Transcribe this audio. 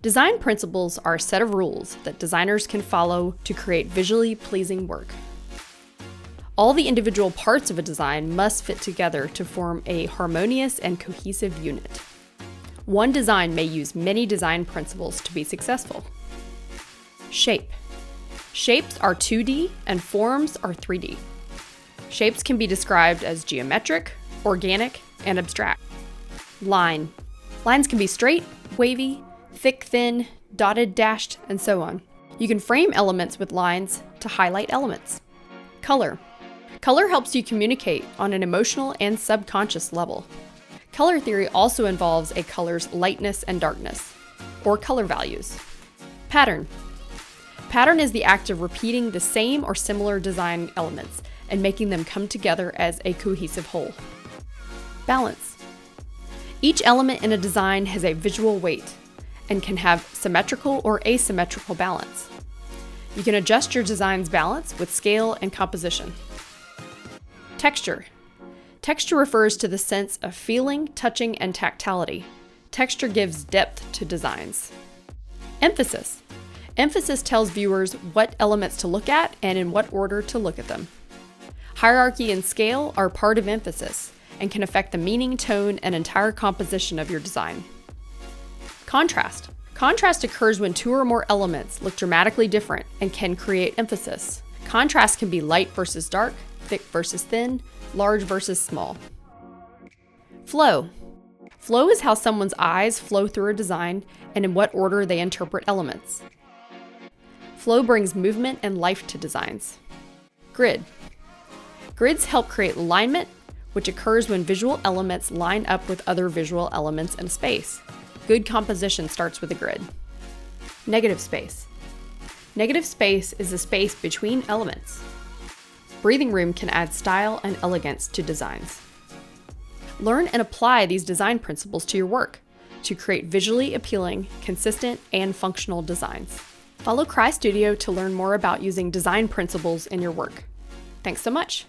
Design principles are a set of rules that designers can follow to create visually pleasing work. All the individual parts of a design must fit together to form a harmonious and cohesive unit. One design may use many design principles to be successful. Shape. Shapes are 2D and forms are 3D. Shapes can be described as geometric, organic, and abstract. Line. Lines can be straight, wavy, thick, thin, dotted, dashed, and so on. You can frame elements with lines to highlight elements. Color. Color helps you communicate on an emotional and subconscious level. Color theory also involves a color's lightness and darkness, or color values. Pattern. Pattern is the act of repeating the same or similar design elements and making them come together as a cohesive whole. Balance. Each element in a design has a visual weight and can have symmetrical or asymmetrical balance. You can adjust your design's balance with scale and composition. Texture. Texture refers to the sense of feeling, touching, and tactility. Texture gives depth to designs. Emphasis. Emphasis tells viewers what elements to look at and in what order to look at them. Hierarchy and scale are part of emphasis and can affect the meaning, tone, and entire composition of your design. Contrast. Contrast occurs when two or more elements look dramatically different and can create emphasis. Contrast can be light versus dark, thick versus thin, large versus small. Flow. Flow is how someone's eyes flow through a design and in what order they interpret elements. Flow brings movement and life to designs. Grid. Grids help create alignment, which occurs when visual elements line up with other visual elements in space. Good composition starts with a grid. Negative space. Negative space is the space between elements. Breathing room can add style and elegance to designs. Learn and apply these design principles to your work to create visually appealing, consistent, and functional designs. Follow Crye Studio to learn more about using design principles in your work. Thanks so much.